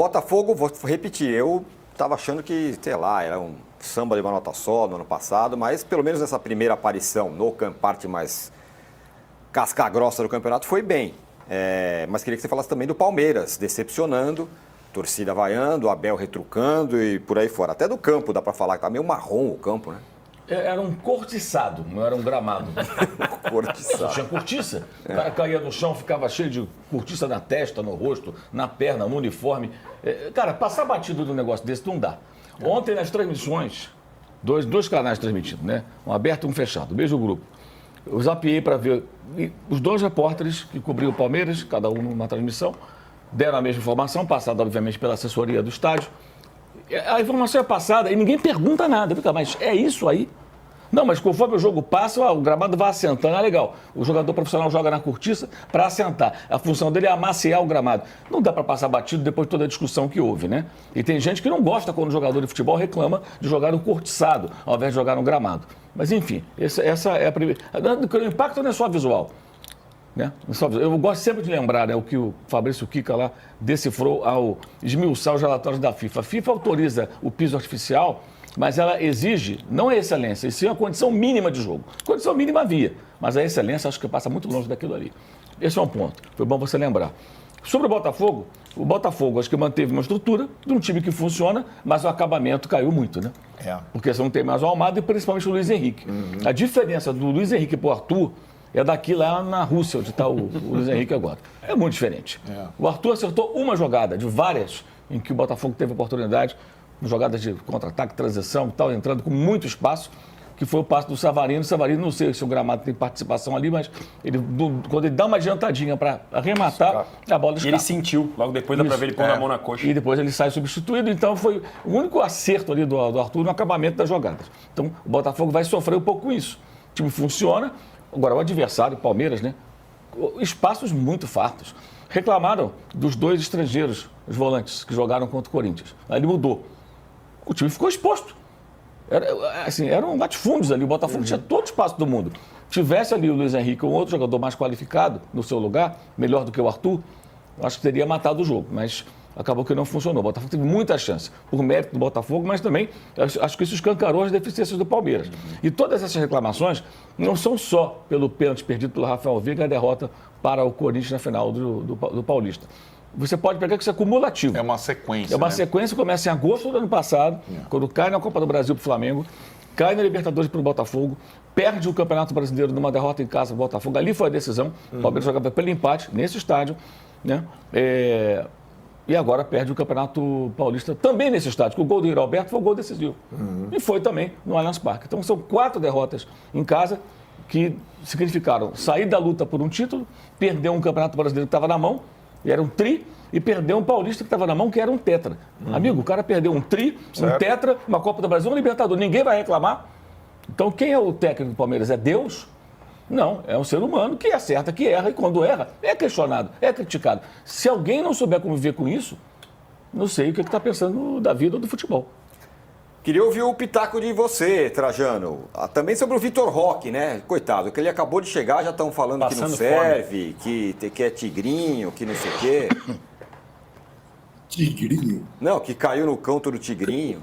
Botafogo, vou repetir, eu estava achando que, sei lá, era um samba de uma nota só no ano passado, mas pelo menos nessa primeira aparição, parte mais casca-grossa do campeonato, foi bem. Mas queria que você falasse também do Palmeiras, decepcionando, torcida vaiando, Abel retrucando e por aí fora. Até do campo dá para falar que tá meio marrom o campo, né? Era um cortiçado, não era um gramado. Cortiçado. Tinha cortiça. O cara caía no chão, ficava cheio de cortiça na testa, no rosto, na perna, no uniforme. Cara, passar batido de um negócio desse não dá. Ontem nas transmissões, dois canais transmitindo, né? Um aberto e um fechado, mesmo grupo. Eu zapiei para ver os dois repórteres que cobriam o Palmeiras, cada um numa transmissão, deram a mesma informação, passada obviamente pela assessoria do estádio. A informação é passada e ninguém pergunta nada. Fica, mas é isso aí? Não, mas conforme o jogo passa, o gramado vai assentando. Legal. O jogador profissional joga na cortiça para assentar. A função dele é amaciar o gramado. Não dá para passar batido depois de toda a discussão que houve, né? E tem gente que não gosta quando o jogador de futebol reclama de jogar no cortiçado, ao invés de jogar no gramado. Mas, enfim, essa é a primeira. O impacto não é só visual. Né? Eu gosto sempre de lembrar, né, o que o Fabrício Kika lá decifrou ao esmiuçar os relatórios da FIFA. A FIFA autoriza o piso artificial, mas ela exige, não a excelência, e sim a condição mínima de jogo. Condição mínima havia, mas a excelência acho que passa muito longe daquilo ali. Esse é um ponto, foi bom você lembrar. Sobre o Botafogo acho que manteve uma estrutura de um time que funciona, mas o acabamento caiu muito, né? Porque você não tem mais o Almada e principalmente o Luiz Henrique. A diferença do Luiz Henrique para o Arthur é daqui lá na Rússia, onde está o Luiz Henrique agora. É muito diferente. O Arthur acertou uma jogada de várias em que o Botafogo teve oportunidade, jogadas de contra-ataque, transição e tal, entrando com muito espaço, que foi o passe do Savarino. O Savarino, não sei se o gramado tem participação ali, mas quando ele dá uma adiantadinha para arrematar, a bola escapa. E ele sentiu, logo depois dá para ver ele pondo a mão na coxa. E depois ele sai substituído, então foi o único acerto ali do Arthur no acabamento das jogadas. Então o Botafogo vai sofrer um pouco com isso. O time funciona. Agora, o adversário, o Palmeiras, né? Espaços muito fartos. Reclamaram dos dois estrangeiros, os volantes, que jogaram contra o Corinthians. Aí ele mudou. O time ficou exposto. Eram latifúndios ali. O Botafogo tinha todo o espaço do mundo. Tivesse ali o Luiz Henrique ou outro jogador mais qualificado no seu lugar, melhor do que o Arthur, acho que teria matado o jogo. Mas acabou que não funcionou. O Botafogo teve muita chance, por mérito do Botafogo, mas também acho que isso escancarou as deficiências do Palmeiras. E todas essas reclamações não são só pelo pênalti perdido pelo Rafael Veiga e a derrota para o Corinthians na final do Paulista. Você pode pegar que isso é cumulativo. É uma sequência. É uma sequência que começa em agosto do ano passado, quando cai na Copa do Brasil para o Flamengo, cai na Libertadores para o Botafogo, perde o Campeonato Brasileiro numa derrota em casa para o Botafogo. Ali foi a decisão. O Palmeiras jogava pelo empate, nesse estádio, né? E agora perde o Campeonato Paulista também nesse estádio, que o gol do Yuri Alberto foi o gol decisivo. E foi também no Allianz Parque. Então são 4 derrotas em casa que significaram sair da luta por um título, perder um Campeonato Brasileiro que estava na mão, e era um tri, e perder um Paulista que estava na mão, que era um tetra. Amigo, o cara perdeu um tri, um tetra, uma Copa do Brasil, um Libertador. Ninguém vai reclamar. Então quem é o técnico do Palmeiras? É Deus? Não, é um ser humano que acerta, que erra, e quando erra, é questionado, é criticado. Se alguém não souber conviver com isso, não sei o que está pensando da vida ou do futebol. Queria ouvir o pitaco de você, Trajano. Também sobre o Vitor Roque, né? Coitado, que ele acabou de chegar, já estão falando que não serve, que é tigrinho, que não sei o quê. Tigrinho? Não, que caiu no canto do tigrinho.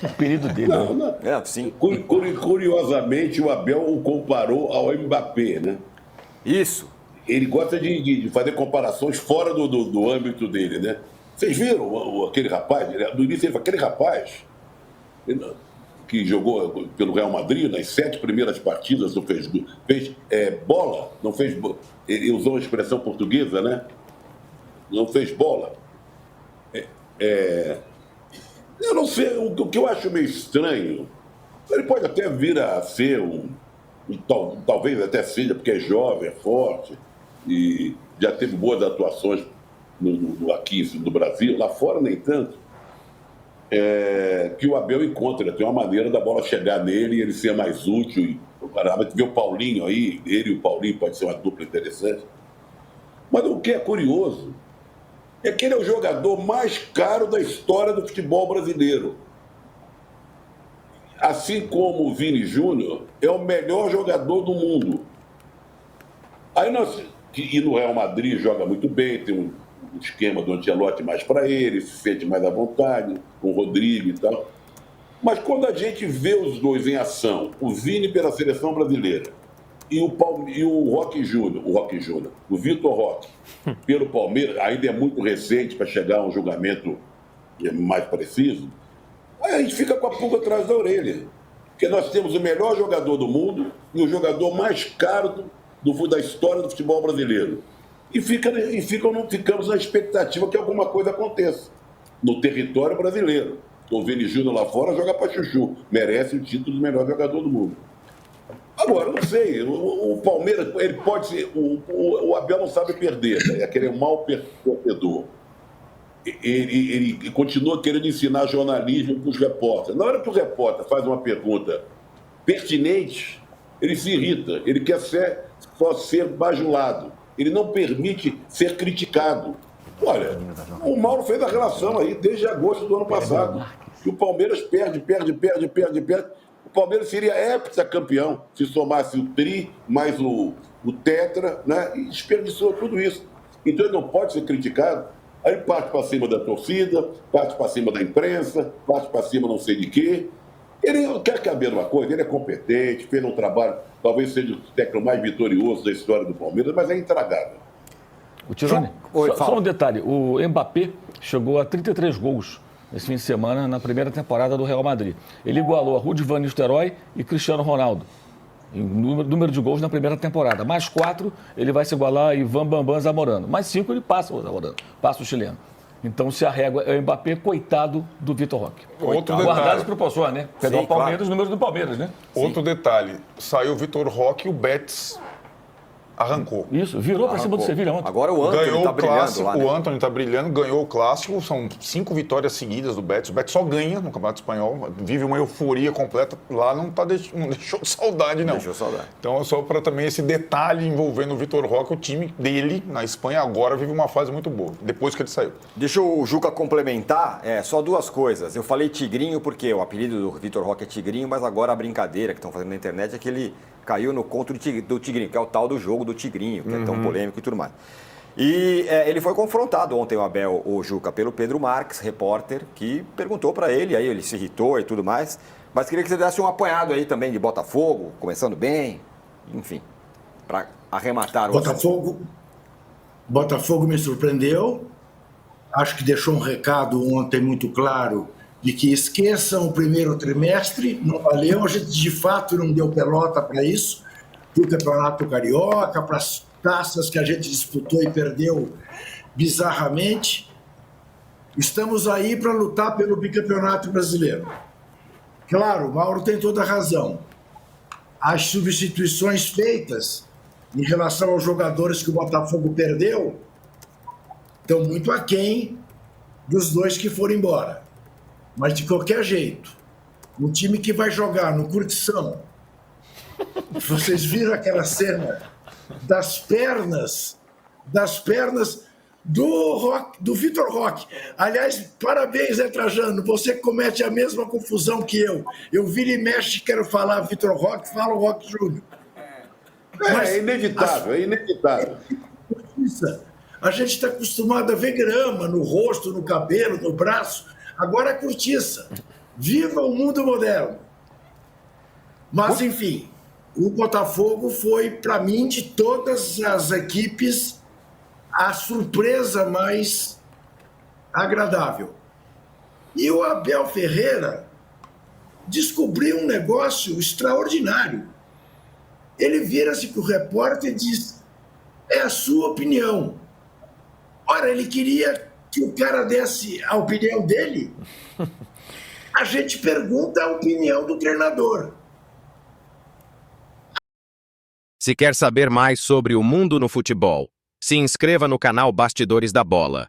O apelido dele. Não. Sim. Curiosamente, o Abel o comparou ao Mbappé, né? Isso. Ele gosta de fazer comparações fora do âmbito dele, né? Vocês viram aquele rapaz? No início ele falou, aquele rapaz que jogou pelo Real Madrid, nas 7 primeiras partidas, não fez bola, não fez. Ele usou a expressão portuguesa, né? Não fez bola. Eu não sei, o que eu acho meio estranho, ele pode até vir a ser talvez até seja, porque é jovem, é forte, e já teve boas atuações aqui no Brasil, lá fora nem tanto, que o Abel encontra, tem uma maneira da bola chegar nele e ele ser mais útil. E o cara vai ver o Paulinho aí, ele e o Paulinho pode ser uma dupla interessante. Mas o que é curioso é que ele é o jogador mais caro da história do futebol brasileiro. Assim como o Vini Júnior é o melhor jogador do mundo. Aí e no Real Madrid joga muito bem, tem o esquema do Ancelotti mais para ele, se sente mais à vontade, com o Rodrigo e tal. Mas quando a gente vê os dois em ação, o Vini pela seleção brasileira e o Roque Júnior, o Vitor Roque, pelo Palmeiras, ainda é muito recente para chegar a um julgamento mais preciso, aí a gente fica com a pulga atrás da orelha. Porque nós temos o melhor jogador do mundo e o jogador mais caro da história do futebol brasileiro. E ficamos na expectativa que alguma coisa aconteça no território brasileiro. O Vini Júnior lá fora joga para chuchu, merece o título do melhor jogador do mundo. Agora, não sei, o Palmeiras, ele pode ser. O Abel não sabe perder, né? Aquele mau perdedor. Ele continua querendo ensinar jornalismo para os repórteres. Na hora que o repórter faz uma pergunta pertinente, ele se irrita, ele quer só ser bajulado, ele não permite ser criticado. Olha, o Mauro fez a relação aí desde agosto do ano passado, que o Palmeiras perde. O Palmeiras seria heptacampeão se somasse o tri mais o tetra, né? E desperdiçou tudo isso. Então ele não pode ser criticado. Aí parte para cima da torcida, parte para cima da imprensa, parte para cima não sei de quê. Ele quer caber uma coisa, ele é competente, fez um trabalho, talvez seja o técnico mais vitorioso da história do Palmeiras, mas é intragável. O Tirone, só um detalhe, o Mbappé chegou a 33 gols esse fim de semana na primeira temporada do Real Madrid. Ele igualou a Ruud van Nistelrooy e Cristiano Ronaldo em número de gols na primeira temporada. Mais 4, ele vai se igualar a Ivan Bambam Zamorano. Mais 5, ele passa o Zamorano, passa o chileno. Então, se a régua é o Mbappé, coitado do Vitor Roque. Guardar as proporções, né? Pegar o Palmeiras, os números do Palmeiras, né? Outro detalhe, saiu o Vitor Roque e o Betis arrancou. Isso, virou para cima do Sevilha ontem. Agora o Antony Ganhou tá o clássico, lá, né? o Antony está brilhando, ganhou o clássico, são 5 vitórias seguidas do Betis. O Betis só ganha no Campeonato Espanhol, vive uma euforia completa. Lá não deixou saudade, não. Deixou saudade. Então, só para também esse detalhe envolvendo o Vitor Roque, o time dele na Espanha agora vive uma fase muito boa, depois que ele saiu. Deixa o Juca complementar, só duas coisas. Eu falei Tigrinho porque o apelido do Vitor Roque é Tigrinho, mas agora a brincadeira que estão fazendo na internet é que ele caiu no conto do Tigrinho, que é o tal do jogo do Tigrinho, que é tão polêmico e tudo mais. E ele foi confrontado ontem, o Juca, pelo Pedro Marques, repórter, que perguntou para ele, aí ele se irritou e tudo mais, mas queria que você desse um apanhado aí também de Botafogo, começando bem, enfim, para arrematar o Botafogo me surpreendeu, acho que deixou um recado ontem muito claro de que esqueçam o primeiro trimestre, não valeu, a gente de fato não deu pelota para isso, para o Campeonato Carioca, para as taças que a gente disputou e perdeu bizarramente. Estamos aí para lutar pelo bicampeonato brasileiro. Claro, o Mauro tem toda a razão. As substituições feitas em relação aos jogadores que o Botafogo perdeu estão muito aquém dos dois que foram embora. Mas, de qualquer jeito, um time que vai jogar no Curtição, vocês viram aquela cena das pernas do Vitor Roque. Aliás, parabéns, Trajano, você comete a mesma confusão que eu. Eu viro e mexe, quero falar Vitor Roque, falo Roque Júnior. É inevitável, é inevitável. A gente está acostumado a ver grama no rosto, no cabelo, no braço. Agora é cortiça. Viva o mundo moderno. Mas, enfim, o Botafogo foi, para mim, de todas as equipes, a surpresa mais agradável. E o Abel Ferreira descobriu um negócio extraordinário. Ele vira-se para o repórter e diz: é a sua opinião. Ora, ele queria que o cara desse a opinião dele. A gente pergunta a opinião do treinador. Se quer saber mais sobre o mundo no futebol, se inscreva no canal Bastidores da Bola.